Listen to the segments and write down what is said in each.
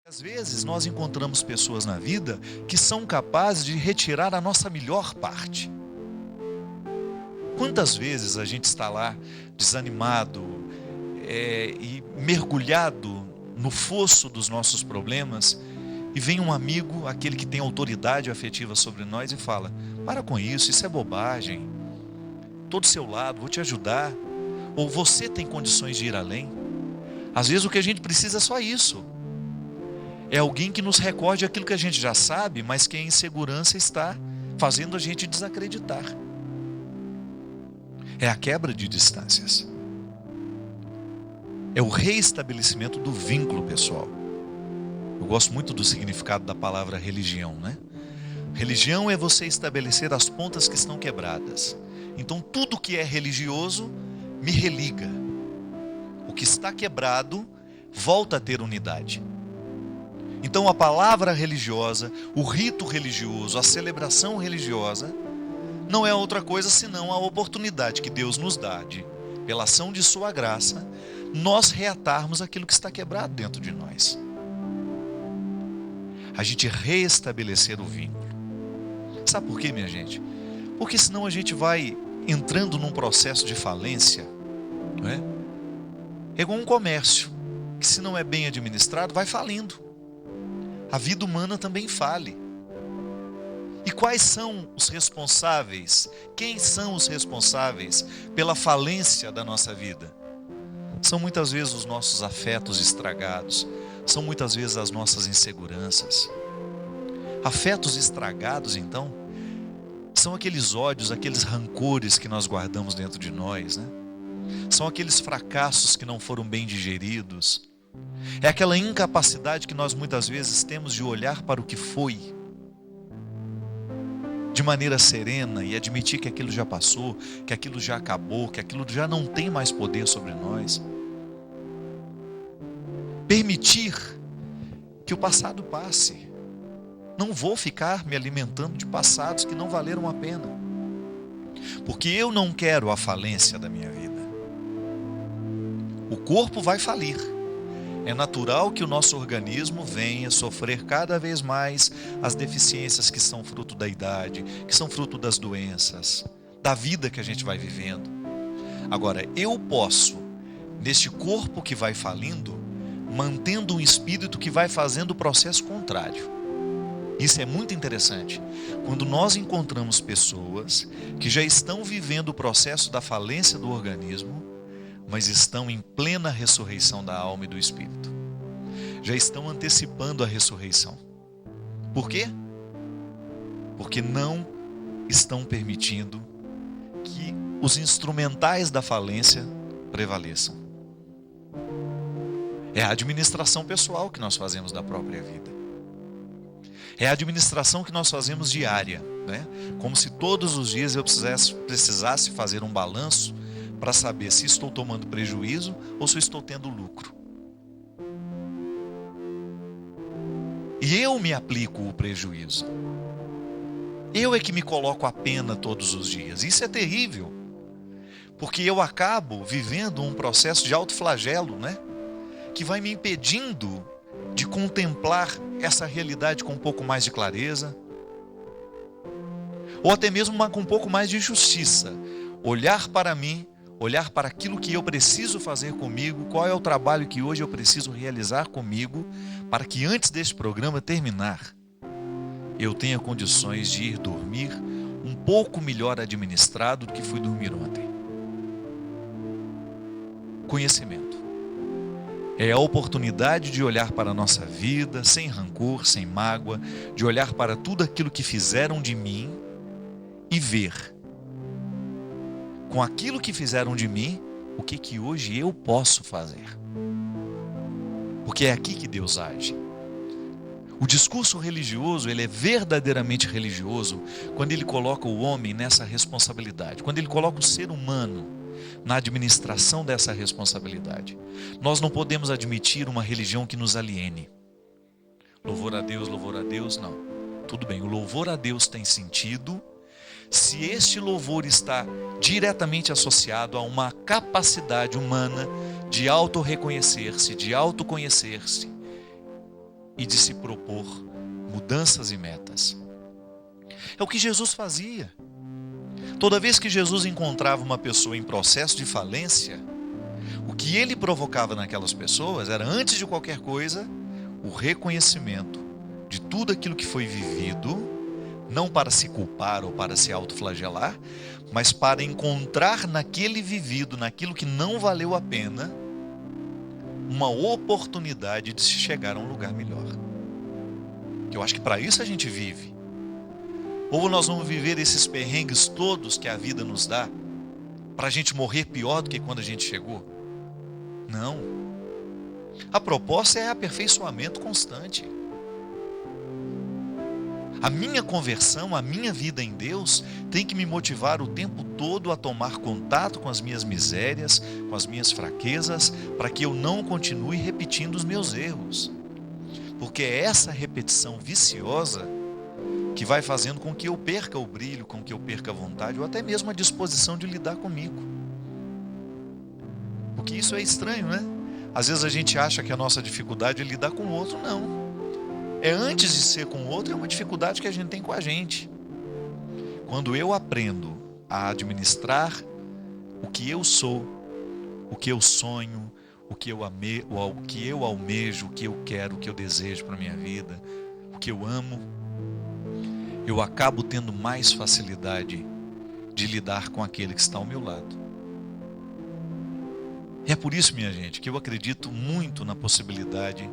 Às vezes nós encontramos pessoas na vida que são capazes de retirar a nossa melhor parte. Quantas vezes a gente está lá desanimado e mergulhado no fosso dos nossos problemas e vem um amigo, aquele que tem autoridade afetiva sobre nós e fala: para com isso é bobagem, estou do seu lado, vou te ajudar, ou você tem condições de ir além. Às vezes o que a gente precisa é só isso. É alguém que nos recorde aquilo que a gente já sabe, mas que a insegurança está fazendo a gente desacreditar. É a quebra de distâncias. É o reestabelecimento do vínculo pessoal. Eu gosto muito do significado da palavra religião, né? Religião é você estabelecer as pontas que estão quebradas. Então tudo que é religioso me religa. O que está quebrado volta a ter unidade. Então a palavra religiosa, o rito religioso, a celebração religiosa, não é outra coisa senão a oportunidade que Deus nos dá de, pela ação de sua graça, nós reatarmos aquilo que está quebrado dentro de nós. A gente reestabelecer o vínculo. Sabe por quê, minha gente? Porque senão a gente vai entrando num processo de falência, não é? É igual um comércio, que se não é bem administrado, vai falindo. A vida humana também fale. E quais são os responsáveis? Quem são os responsáveis pela falência da nossa vida? São muitas vezes os nossos afetos estragados. São muitas vezes as nossas inseguranças. Afetos estragados, então, são aqueles ódios, aqueles rancores que nós guardamos dentro de nós, né? São aqueles fracassos que não foram bem digeridos. É aquela incapacidade que nós muitas vezes temos de olhar para o que foi de maneira serena e admitir que aquilo já passou, que aquilo já acabou, que aquilo já não tem mais poder sobre nós. Permitir que o passado passe. Não vou ficar me alimentando de passados que não valeram a pena, porque eu não quero a falência da minha vida. O corpo vai falir. É natural que o nosso organismo venha sofrer cada vez mais as deficiências que são fruto da idade, que são fruto das doenças, da vida que a gente vai vivendo. Agora, eu posso, neste corpo que vai falindo, mantendo um espírito que vai fazendo o processo contrário. Isso é muito interessante. Quando nós encontramos pessoas que já estão vivendo o processo da falência do organismo, mas estão em plena ressurreição da alma e do espírito. Já estão antecipando a ressurreição. Por quê? Porque não estão permitindo que os instrumentais da falência prevaleçam. É a administração pessoal que nós fazemos da própria vida. É a administração que nós fazemos diária, né? Como se todos os dias eu precisasse fazer um balanço para saber se estou tomando prejuízo ou se estou tendo lucro. E eu me aplico o prejuízo. Eu é que me coloco a pena todos os dias. Isso é terrível, porque eu acabo vivendo um processo de autoflagelo, né? Que vai me impedindo de contemplar essa realidade com um pouco mais de clareza, ou até mesmo com um pouco mais de justiça. Olhar para mim, olhar para aquilo que eu preciso fazer comigo, qual é o trabalho que hoje eu preciso realizar comigo, para que antes deste programa terminar, eu tenha condições de ir dormir um pouco melhor administrado do que fui dormir ontem. Conhecimento. É a oportunidade de olhar para a nossa vida sem rancor, sem mágoa, de olhar para tudo aquilo que fizeram de mim e ver, com aquilo que fizeram de mim, o que hoje eu posso fazer. Porque é aqui que Deus age. O discurso religioso, ele é verdadeiramente religioso quando ele coloca o homem nessa responsabilidade, quando ele coloca o ser humano na administração dessa responsabilidade. Nós não podemos admitir uma religião que nos aliene. Louvor a Deus, não. Tudo bem, o louvor a Deus tem sentido se este louvor está diretamente associado a uma capacidade humana de auto-reconhecer-se, de autoconhecer-se e de se propor mudanças e metas. É o que Jesus fazia. Toda vez que Jesus encontrava uma pessoa em processo de falência, o que ele provocava naquelas pessoas era, antes de qualquer coisa, o reconhecimento de tudo aquilo que foi vivido, não para se culpar ou para se autoflagelar, mas para encontrar naquele vivido, naquilo que não valeu a pena, uma oportunidade de se chegar a um lugar melhor. Eu acho que para isso a gente vive. Ou nós vamos viver esses perrengues todos que a vida nos dá, para a gente morrer pior do que quando a gente chegou? Não. A proposta é aperfeiçoamento constante. A minha conversão, a minha vida em Deus, tem que me motivar o tempo todo a tomar contato com as minhas misérias, com as minhas fraquezas, para que eu não continue repetindo os meus erros. Porque é essa repetição viciosa que vai fazendo com que eu perca o brilho, com que eu perca a vontade, ou até mesmo a disposição de lidar comigo. Porque isso é estranho, né? Às vezes a gente acha que a nossa dificuldade é lidar com o outro. Não. É antes de ser com o outro, é uma dificuldade que a gente tem com a gente. Quando eu aprendo a administrar o que eu sou, o que eu sonho, o que eu almejo, o que eu quero, o que eu desejo para a minha vida, o que eu amo, eu acabo tendo mais facilidade de lidar com aquele que está ao meu lado. É por isso, minha gente, que eu acredito muito na possibilidade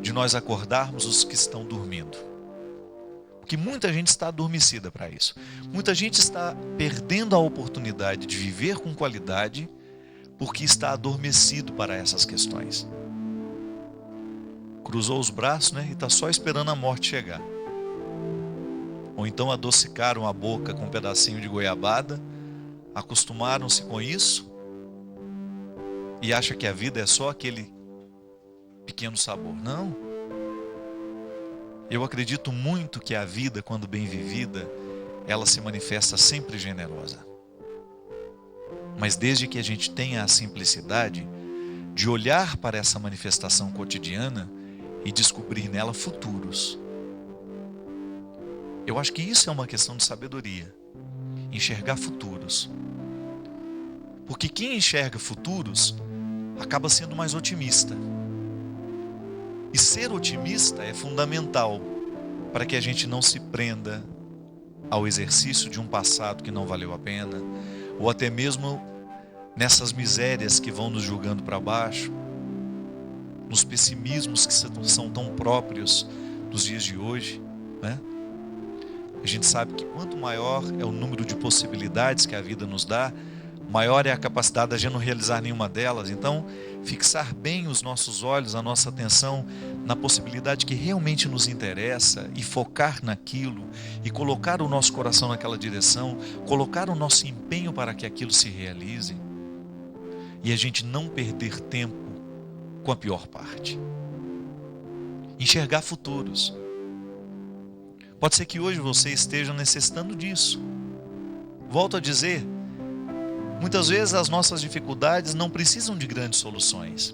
de nós acordarmos os que estão dormindo. Porque muita gente está adormecida para isso. Muita gente está perdendo a oportunidade de viver com qualidade porque está adormecido para essas questões. Cruzou os braços, né, e está só esperando a morte chegar. Ou então adocicaram a boca com um pedacinho de goiabada, acostumaram-se com isso e acham que a vida é só aquele pequeno sabor. Não. Eu acredito muito que a vida, quando bem vivida, ela se manifesta sempre generosa. Mas desde que a gente tenha a simplicidade de olhar para essa manifestação cotidiana e descobrir nela futuros. Eu acho que isso é uma questão de sabedoria. Enxergar futuros. Porque quem enxerga futuros acaba sendo mais otimista. E ser otimista é fundamental para que a gente não se prenda ao exercício de um passado que não valeu a pena, ou até mesmo nessas misérias que vão nos julgando para baixo, nos pessimismos que são tão próprios dos dias de hoje, né? A gente sabe que quanto maior é o número de possibilidades que a vida nos dá, maior é a capacidade de a gente não realizar nenhuma delas. Então, fixar bem os nossos olhos, a nossa atenção na possibilidade que realmente nos interessa e focar naquilo e colocar o nosso coração naquela direção, colocar o nosso empenho para que aquilo se realize e a gente não perder tempo com a pior parte. Enxergar futuros. Pode ser que hoje você esteja necessitando disso. Volto a dizer, muitas vezes as nossas dificuldades não precisam de grandes soluções.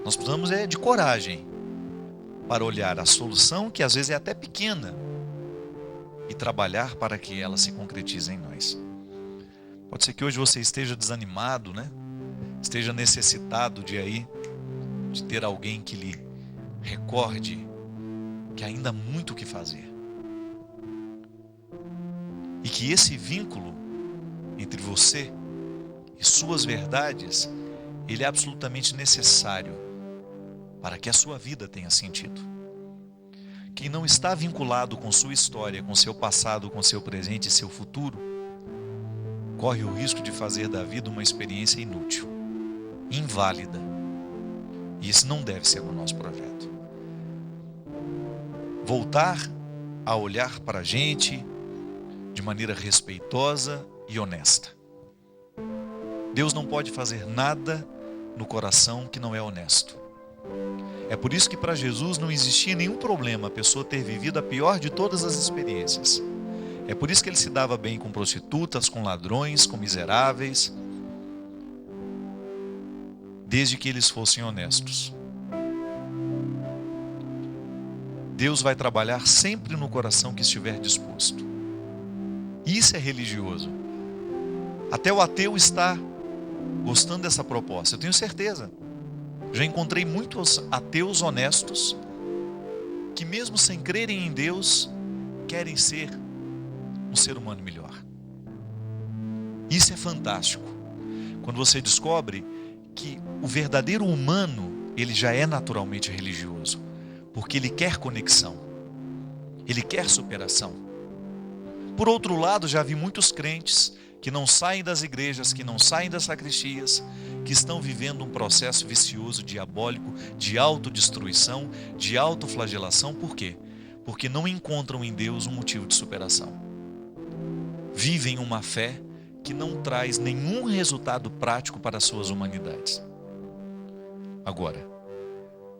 Nós precisamos de coragem para olhar a solução, que às vezes é até pequena, e trabalhar para que ela se concretize em nós. Pode ser que hoje você esteja desanimado, né? Esteja necessitado de ter alguém que lhe recorde que ainda há muito o que fazer. E que esse vínculo entre você e suas verdades, ele é absolutamente necessário para que a sua vida tenha sentido. Quem não está vinculado com sua história, com seu passado, com seu presente e seu futuro, corre o risco de fazer da vida uma experiência inútil, inválida. E esse não deve ser o nosso projeto. Voltar a olhar para a gente de maneira respeitosa e honesta. Deus não pode fazer nada no coração que não é honesto. É por isso que para Jesus não existia nenhum problema a pessoa ter vivido a pior de todas as experiências. É por isso que ele se dava bem com prostitutas, com ladrões, com miseráveis, desde que eles fossem honestos. Deus vai trabalhar sempre no coração que estiver disposto. Isso é religioso. Até o ateu está gostando dessa proposta, eu tenho certeza. Já encontrei muitos ateus honestos que, mesmo sem crerem em Deus, querem ser um ser humano melhor. Isso é fantástico. Quando você descobre que o verdadeiro humano, ele já é naturalmente religioso, porque ele quer conexão, ele quer superação. Por outro lado, já vi muitos crentes que não saem das igrejas, que não saem das sacristias, que estão vivendo um processo vicioso, diabólico, de autodestruição, de autoflagelação. Por quê? Porque não encontram em Deus um motivo de superação. Vivem uma fé que não traz nenhum resultado prático para as suas humanidades. Agora,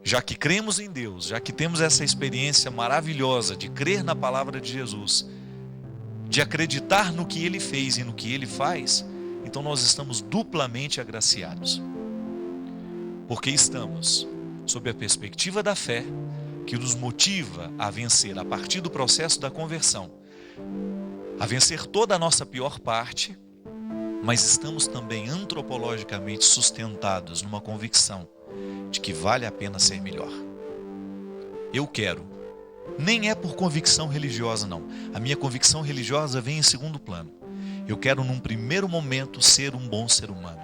já que cremos em Deus, já que temos essa experiência maravilhosa de crer na palavra de Jesus, de acreditar no que Ele fez e no que Ele faz, então nós estamos duplamente agraciados. Porque estamos sob a perspectiva da fé, que nos motiva a vencer a partir do processo da conversão, a vencer toda a nossa pior parte, mas estamos também antropologicamente sustentados numa convicção de que vale a pena ser melhor. Eu quero. Nem é por convicção religiosa, não. A minha convicção religiosa vem em segundo plano. Eu quero, num primeiro momento, ser um bom ser humano.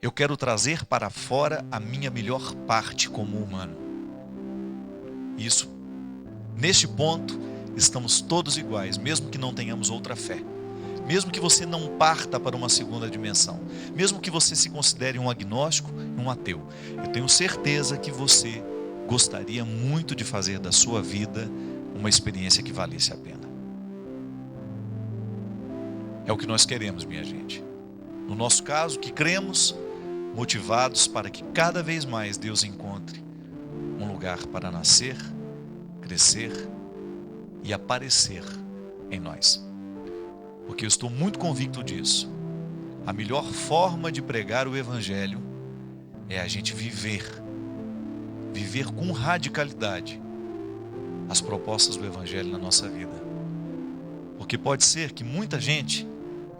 Eu quero trazer para fora a minha melhor parte como humano. Isso, neste ponto, estamos todos iguais, mesmo que não tenhamos outra fé. Mesmo que você não parta para uma segunda dimensão. Mesmo que você se considere um agnóstico, um ateu. Eu tenho certeza que você gostaria muito de fazer da sua vida uma experiência que valesse a pena. É o que nós queremos, minha gente. No nosso caso, que cremos, motivados para que cada vez mais Deus encontre um lugar para nascer, crescer e aparecer em nós. Porque eu estou muito convicto disso. A melhor forma de pregar o Evangelho é a gente viver com radicalidade as propostas do Evangelho na nossa vida. Porque pode ser que muita gente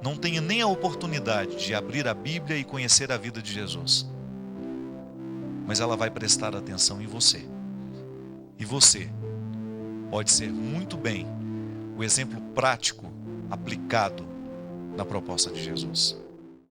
não tenha nem a oportunidade de abrir a Bíblia e conhecer a vida de Jesus. Mas ela vai prestar atenção em você. E você pode ser muito bem o exemplo prático aplicado na proposta de Jesus.